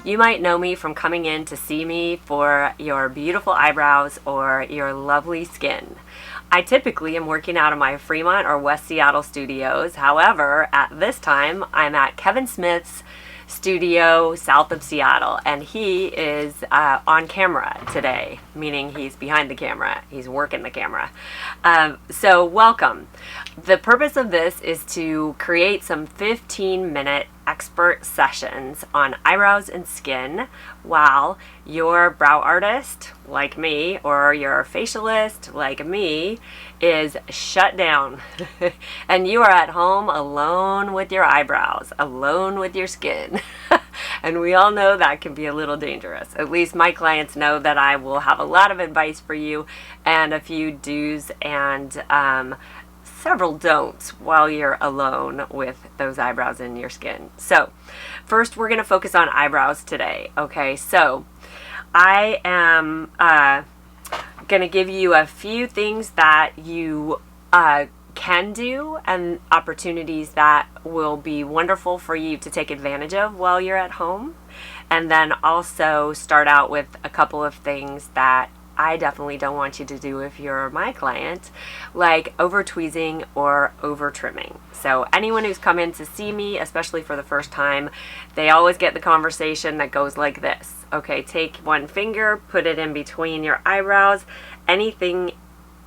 You might know me from coming in to see me for your beautiful eyebrows or your lovely skin. I typically am working out of my Fremont or West Seattle studios. However, at this time, I'm at Kevin Smith's studio south of Seattle, and he is on camera today, meaning he's behind the camera. He's working the camera. So welcome. The purpose of this is to create some 15-minute expert sessions on eyebrows and skin while your brow artist, like me, or your facialist, like me, is shut down. And you are at home alone with your eyebrows, alone with your skin. And we all know that can be a little dangerous. At least my clients know that I will have a lot of advice for you and a few do's and several don'ts while you're alone with those eyebrows in your skin. So first, we're going to focus on eyebrows today. Okay, so I am going to give you a few things that you can do and opportunities that will be wonderful for you to take advantage of while you're at home. And then also start out with a couple of things that I definitely don't want you to do if you're my client, like over tweezing or over trimming. So anyone who's come in to see me, especially for the first time, they always get the conversation that goes like this. Okay, take one finger, put it in between your eyebrows. Anything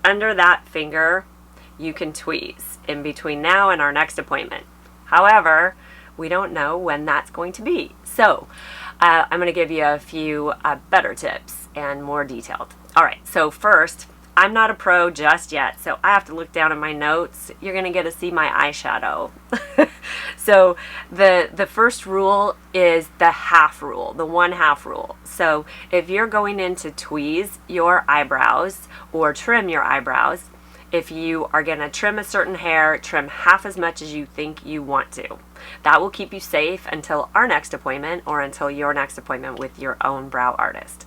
under that finger, you can tweeze in between now and our next appointment. However, we don't know when that's going to be. So I'm going to give you a few better tips and more detailed. All right, so first, I'm not a pro just yet, so I have to look down at my notes. You're going to get to see my eyeshadow. So the first rule is the half rule, the 1/2 rule. So if you're going in to tweeze your eyebrows or trim your eyebrows, if you are going to trim a certain hair, trim half as much as you think you want to. That will keep you safe until our next appointment or until your next appointment with your own brow artist.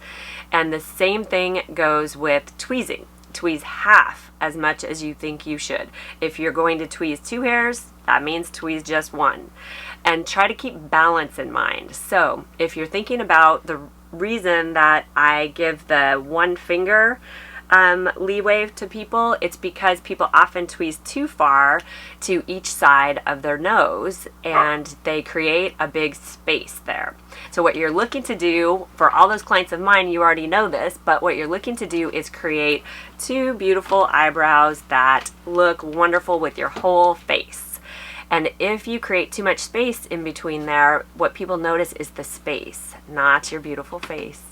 And the same thing goes with tweezing. Tweeze half as much as you think you should. If you're going to tweeze 2 hairs, that means tweeze just 1. And try to keep balance in mind. So if you're thinking about the reason that I give the 1 finger leeway to people, it's because people often tweeze too far to each side of their nose and they create a big space there. So what you're looking to do, for all those clients of mine, you already know this, but what you're looking to do is create 2 beautiful eyebrows that look wonderful with your whole face. And if you create too much space in between there, what people notice is the space, not your beautiful face.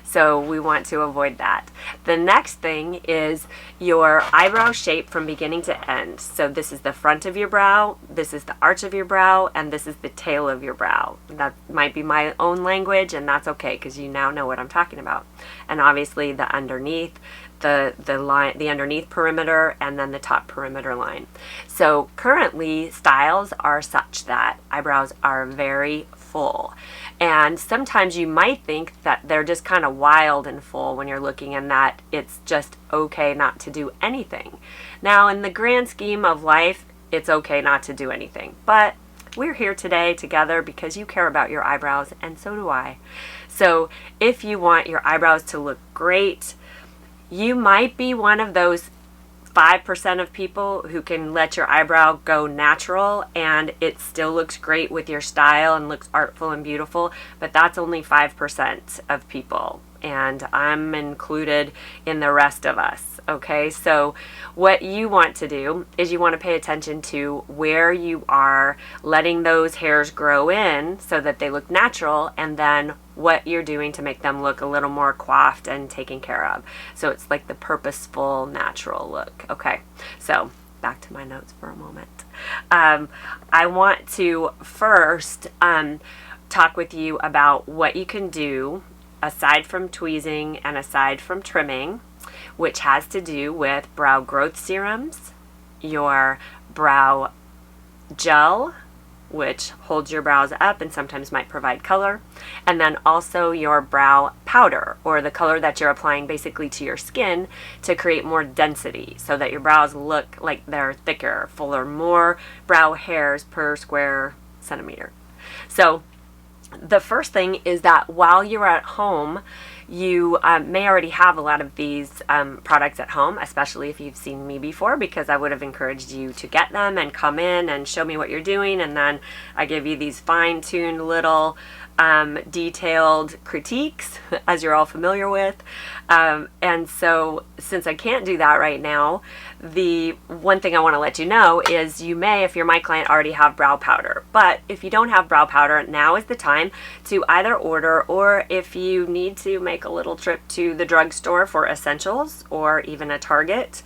So we want to avoid that. The next thing is your eyebrow shape from beginning to end. So this is the front of your brow, this is the arch of your brow, and this is the tail of your brow. That might be my own language, and that's okay because you now know what I'm talking about. And obviously the underneath, the line, the underneath perimeter, and then the top perimeter line. So currently styles are such that eyebrows are very full. And sometimes you might think that they're just kind of wild and full when you're looking, and that it's just okay not to do anything. Now, in the grand scheme of life, it's okay not to do anything. But we're here today together because you care about your eyebrows, and so do I. So if you want your eyebrows to look great, you might be one of those 5% of people who can let your eyebrow go natural and it still looks great with your style and looks artful and beautiful, but that's only 5% of people, and I'm included in the rest of us. Okay, so what you want to do is you want to pay attention to where you are letting those hairs grow in so that they look natural, and then what you're doing to make them look a little more coiffed and taken care of. So it's like the purposeful, natural look. Okay, so back to my notes for a moment. I want to first talk with you about what you can do aside from tweezing and aside from trimming, which has to do with brow growth serums, your brow gel, which holds your brows up and sometimes might provide color, and then also your brow powder, or the color that you're applying basically to your skin to create more density so that your brows look like they're thicker, fuller, more brow hairs per square centimeter. So The first thing is that while you're at home, you may already have a lot of these products at home, especially if you've seen me before, because I would have encouraged you to get them and come in and show me what you're doing, and then I give you these fine-tuned little detailed critiques, as you're all familiar with. And so since I can't do that right now, the one thing I want to let you know is you may, if you're my client, already have brow powder. But if you don't have brow powder, now is the time to either order, or if you need to make a little trip to the drugstore for essentials or even a Target.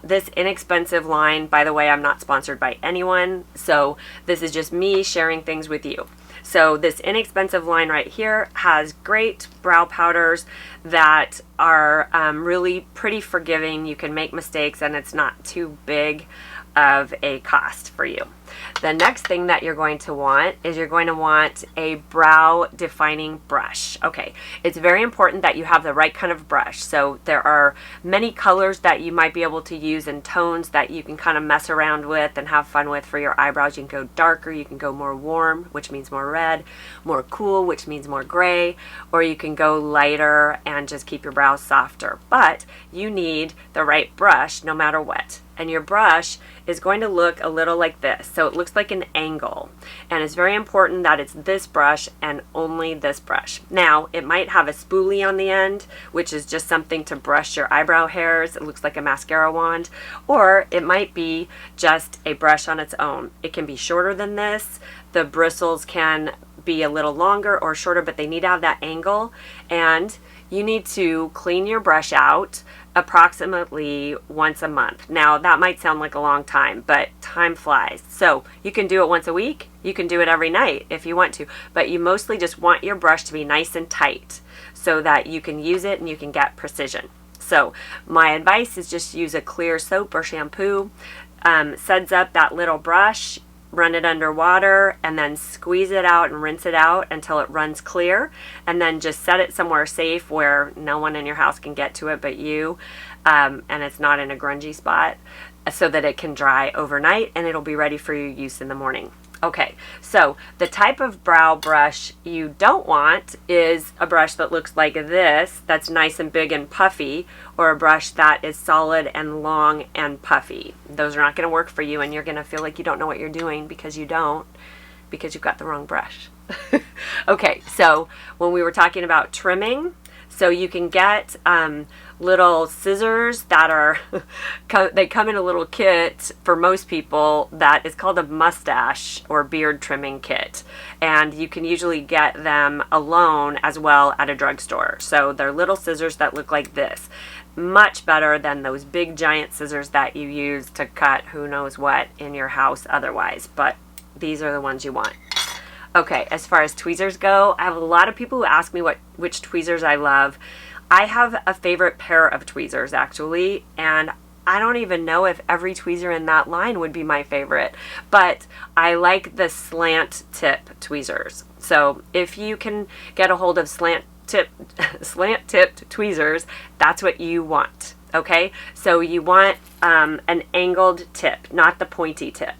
This inexpensive line, by the way, I'm not sponsored by anyone, so this is just me sharing things with you. So this inexpensive line right here has great brow powders that are really pretty forgiving. You can make mistakes and it's not too big of a cost for you. The next thing that you're going to want is you're going to want a brow defining brush. Okay, it's very important that you have the right kind of brush. So there are many colors that you might be able to use and tones that you can kind of mess around with and have fun with for your eyebrows. You can go darker, you can go more warm, which means more red, more cool, which means more gray, or you can go lighter and just keep your brows softer. But you need the right brush no matter what. And your brush is going to look a little like this. So it looks like an angle. And it's very important that it's this brush and only this brush. Now, it might have a spoolie on the end, which is just something to brush your eyebrow hairs. It looks like a mascara wand. Or it might be just a brush on its own. It can be shorter than this. The bristles can be a little longer or shorter, but they need to have that angle. And you need to clean your brush out approximately once a month. Now that might sound like a long time, but time flies. So you can do it once a week, you can do it every night if you want to, but you mostly just want your brush to be nice and tight so that you can use it and you can get precision. So my advice is just use a clear soap or shampoo, suds up that little brush, run it under water, and then squeeze it out and rinse it out until it runs clear, and then just set it somewhere safe where no one in your house can get to it but you, and it's not in a grungy spot, so that it can dry overnight and it'll be ready for your use in the morning. Okay, so the type of brow brush you don't want is a brush that looks like this, that's nice and big and puffy, or a brush that is solid and long and puffy. Those are not going to work for you, and you're going to feel like you don't know what you're doing because you don't, because you've got the wrong brush. Okay, so when we were talking about trimming, so you can get little scissors that are, they come in a little kit for most people that is called a mustache or beard trimming kit. And you can usually get them alone as well at a drugstore. So they're little scissors that look like this. Much better than those big giant scissors that you use to cut who knows what in your house otherwise. But these are the ones you want. Okay, as far as tweezers go, I have a lot of people who ask me which tweezers I love. I have a favorite pair of tweezers actually, and I don't even know if every tweezer in that line would be my favorite, but I like the slant tip tweezers. So if you can get a hold of slant tipped tweezers, that's what you want. Okay, so you want an angled tip, not the pointy tip.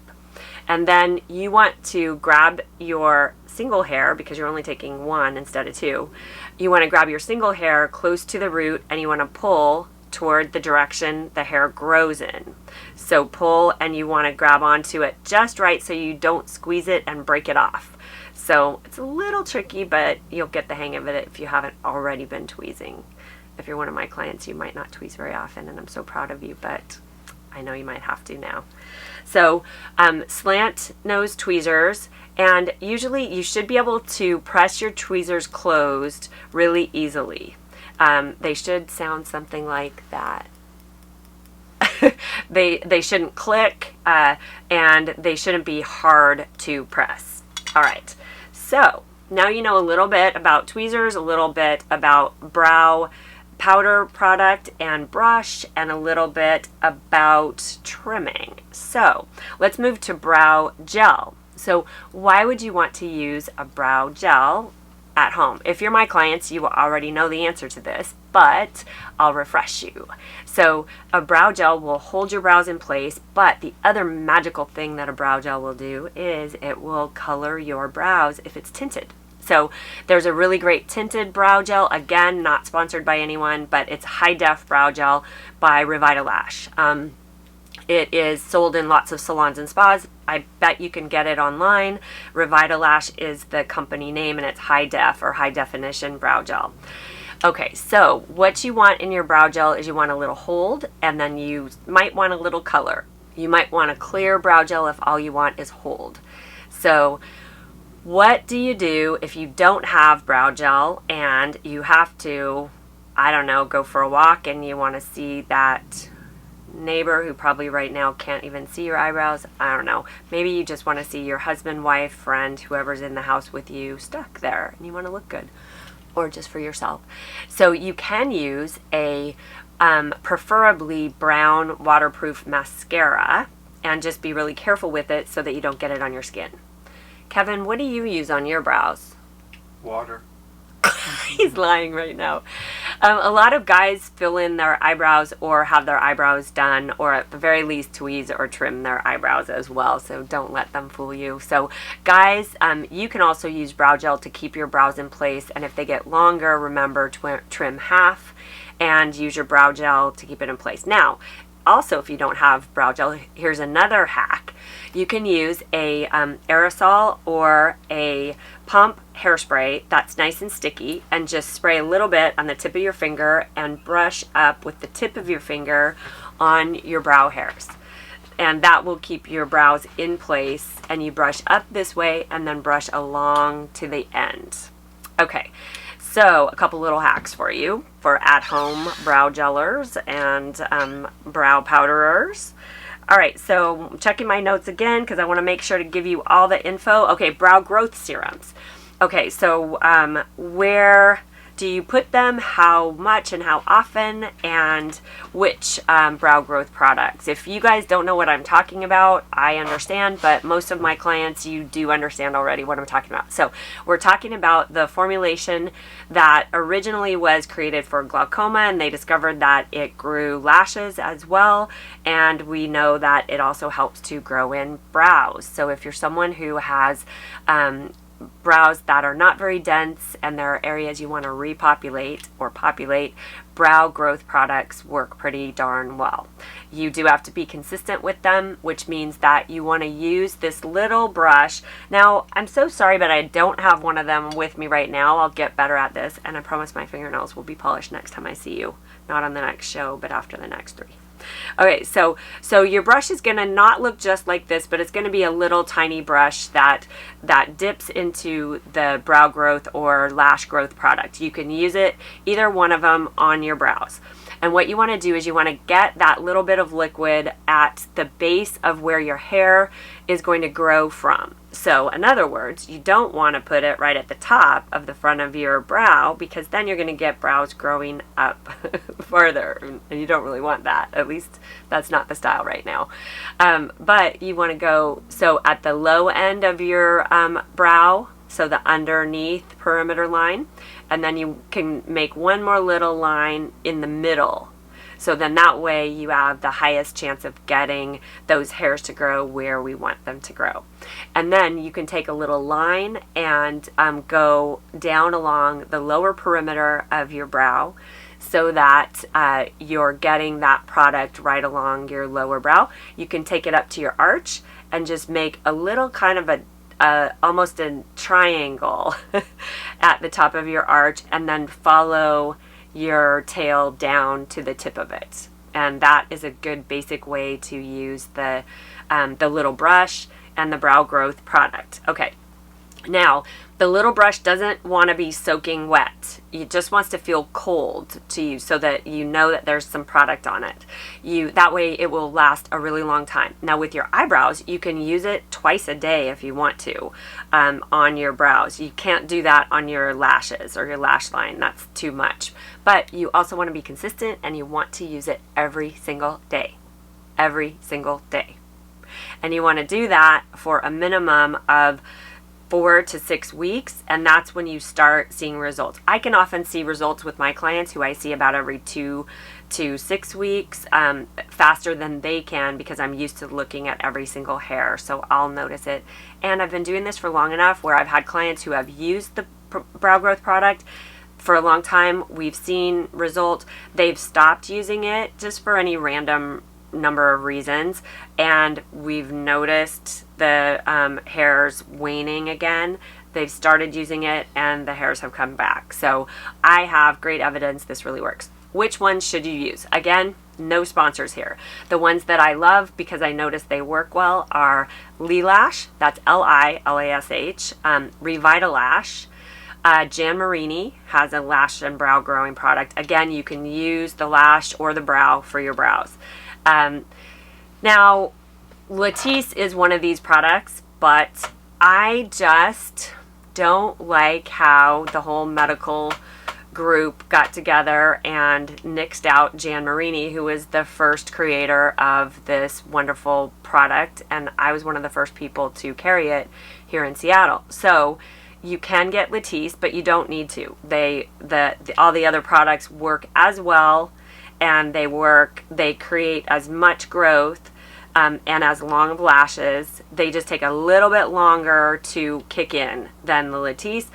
And then you want to grab your single hair, because you're only taking one instead of two. You want to grab your single hair close to the root and you want to pull toward the direction the hair grows in. So pull, and you want to grab onto it just right so you don't squeeze it and break it off. So it's a little tricky, but you'll get the hang of it if you haven't already been tweezing. If you're one of my clients, you might not tweeze very often, and I'm so proud of you, but I know you might have to now. So slant nose tweezers, and usually you should be able to press your tweezers closed really easily. They should sound something like that. They shouldn't click, and they shouldn't be hard to press. All right, so now you know a little bit about tweezers, a little bit about brow powder product and brush, and a little bit about trimming. So let's move to brow gel. So why would you want to use a brow gel at home? If you're my clients, you will already know the answer to this, but I'll refresh you. So a brow gel will hold your brows in place, but the other magical thing that a brow gel will do is it will color your brows if it's tinted. So there's a really great tinted brow gel, again, not sponsored by anyone, but it's High Def Brow Gel by Revitalash. It is sold in lots of salons and spas. I bet you can get it online. Revitalash is the company name, and it's High Def or High Definition Brow Gel. Okay, so what you want in your brow gel is you want a little hold, and then you might want a little color. You might want a clear brow gel if all you want is hold. So what do you do if you don't have brow gel and you have to, I don't know, go for a walk and you want to see that neighbor who probably right now can't even see your eyebrows? I don't know. Maybe you just want to see your husband, wife, friend, whoever's in the house with you stuck there, and you want to look good, or just for yourself. So you can use a preferably brown waterproof mascara, and just be really careful with it so that you don't get it on your skin. Kevin, what do you use on your brows? Water. He's lying right now. A lot of guys fill in their eyebrows or have their eyebrows done, or at the very least tweeze or trim their eyebrows as well, so don't let them fool you. So guys, you can also use brow gel to keep your brows in place, and if they get longer, remember to trim half and use your brow gel to keep it in place. Now, also, if you don't have brow gel, here's another hack. You can use a aerosol or a pump hairspray that's nice and sticky, and just spray a little bit on the tip of your finger and brush up with the tip of your finger on your brow hairs. And that will keep your brows in place, and you brush up this way and then brush along to the end. Okay. So a couple little hacks for you for at-home brow gellers and brow powderers. All right, so I'm checking my notes again because I want to make sure to give you all the info. Okay, brow growth serums. Okay, so where do you put them, how much and how often, and which brow growth products? If you guys don't know what I'm talking about, I understand, but most of my clients, you do understand already what I'm talking about. So we're talking about the formulation that originally was created for glaucoma, and they discovered that it grew lashes as well, and we know that it also helps to grow in brows. So if you're someone who has brows that are not very dense and there are areas you want to repopulate or populate, brow growth products work pretty darn well. You do have to be consistent with them, which means that you want to use this little brush. Now, I'm so sorry, but I don't have one of them with me right now. I'll get better at this, and I promise my fingernails will be polished next time I see you. Not on the next show, but after the next 3. Okay, so your brush is going to not look just like this, but it's going to be a little tiny brush that dips into the brow growth or lash growth product. You can use it, either one of them, on your brows. And what you want to do is you want to get that little bit of liquid at the base of where your hair is going to grow from. So in other words, you don't want to put it right at the top of the front of your brow, because then you're going to get brows growing up further, and you don't really want that. At least that's not the style right now. But you want to go so at the low end of your brow, so the underneath perimeter line, and then you can make one more little line in the middle. So then that way you have the highest chance of getting those hairs to grow where we want them to grow. And then you can take a little line and go down along the lower perimeter of your brow, so that you're getting that product right along your lower brow. You can take it up to your arch and just make a little kind of almost a triangle at the top of your arch, and then follow your tail down to the tip of it. And that is a good basic way to use the little brush and the brow growth product. Okay, now the little brush doesn't want to be soaking wet. It just wants to feel cold to you, so that you know that there's some product on it. That way it will last a really long time. Now with your eyebrows, you can use it twice a day if you want to on your brows. You can't do that on your lashes or your lash line. That's too much. But you also want to be consistent, and you want to use it every single day. Every single day. And you want to do that for a minimum of 4 to 6 weeks, and that's when you start seeing results. I can often see results with my clients who I see about every 2 to 6 weeks, faster than they can, because I'm used to looking at every single hair, so I'll notice it. And I've been doing this for long enough where I've had clients who have used brow growth product for a long time. We've seen results. They've stopped using it just for any random number of reasons, and we've noticed the hairs waning again. They've started using it and the hairs have come back. So I have great evidence this really works. Which ones should you use? Again, no sponsors here. The ones that I love because I noticed they work well are Lilash, that's Lilash, Revitalash. Jan Marini has a lash and brow growing product. Again, you can use the lash or the brow for your brows. Now, Latisse is one of these products, but I just don't like how the whole medical group got together and nixed out Jan Marini, who was the first creator of this wonderful product, and I was one of the first people to carry it here in Seattle. So you can get Latisse, but you don't need to. All the other products work as well, and they create as much growth and as long of lashes. They just take a little bit longer to kick in than the Latisse.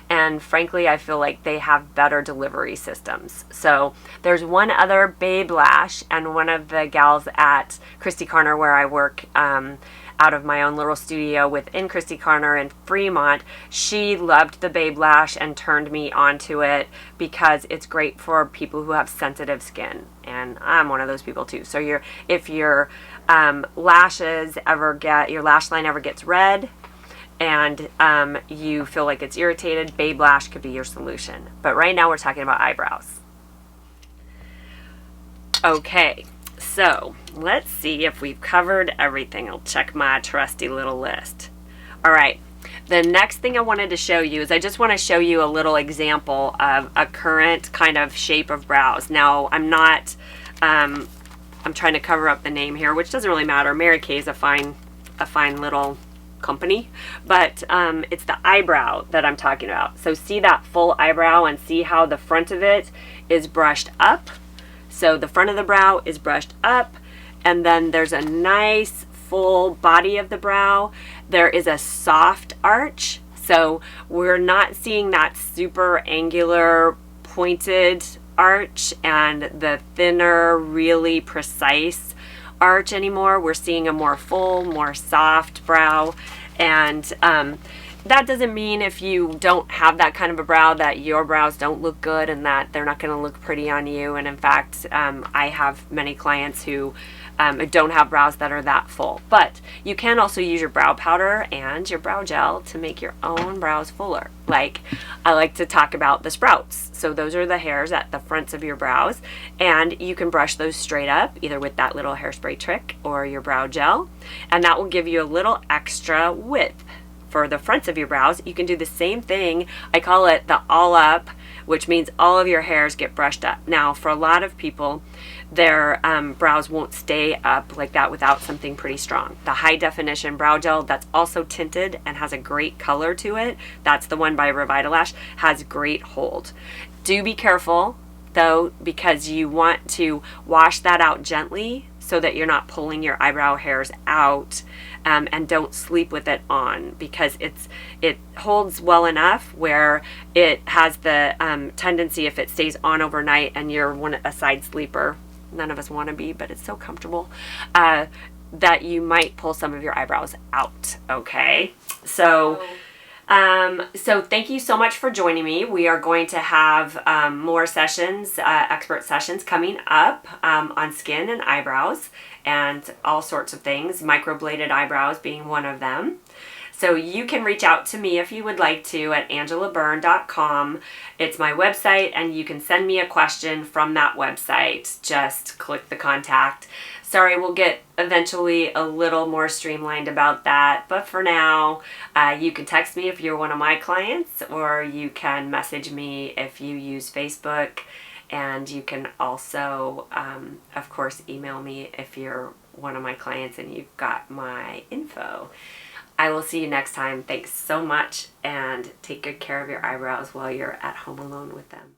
And frankly, I feel like they have better delivery systems. So there's one other Babe Lash, and one of the gals at Christy Carner, where I work out of my own little studio within Christy Carner in Fremont, she loved the Babe Lash and turned me onto it because it's great for people who have sensitive skin. And I'm one of those people too. So if your lashes your lash line ever gets red, and you feel like it's irritated, Babe Lash could be your solution. But right now we're talking about eyebrows. Okay, so let's see if we've covered everything. I'll check my trusty little list. All right, the next thing I wanted to show you is I just want to show you a little example of a current kind of shape of brows. Now, I'm trying to cover up the name here, which doesn't really matter. Mary Kay is a fine little company, but it's the eyebrow that I'm talking about. So see that full eyebrow and see how the front of it is brushed up. So the front of the brow is brushed up, and then there's a nice full body of the brow. There is a soft arch, so we're not seeing that super angular pointed arch and the thinner, really precise arch anymore. We're seeing a more full, more soft brow, and that doesn't mean if you don't have that kind of a brow that your brows don't look good and that they're not going to look pretty on you. And in fact, I have many clients who don't have brows that are that full. But you can also use your brow powder and your brow gel to make your own brows fuller. Like, I like to talk about the sprouts. So those are the hairs at the fronts of your brows, and you can brush those straight up either with that little hairspray trick or your brow gel, and that will give you a little extra width for the fronts of your brows. You can do the same thing. I call it the all up, which means all of your hairs get brushed up. Now, for a lot of people, their brows won't stay up like that without something pretty strong. The high definition brow gel that's also tinted and has a great color to it, that's the one by Revitalash, has great hold. Do be careful though, because you want to wash that out gently so that you're not pulling your eyebrow hairs out, and don't sleep with it on, because it holds well enough where it has the tendency, if it stays on overnight and you're a side sleeper, none of us want to be, but it's so comfortable, that you might pull some of your eyebrows out. Okay, so thank you so much for joining me. We are going to have more sessions, expert sessions coming up on skin and eyebrows and all sorts of things, microbladed eyebrows being one of them. So you can reach out to me if you would like to at angelabyrne.com. It's my website, and you can send me a question from that website. Just click the contact. Sorry, we'll get eventually a little more streamlined about that, but for now, you can text me if you're one of my clients, or you can message me if you use Facebook, and you can also, of course, email me if you're one of my clients and you've got my info. I will see you next time. Thanks so much, and take good care of your eyebrows while you're at home alone with them.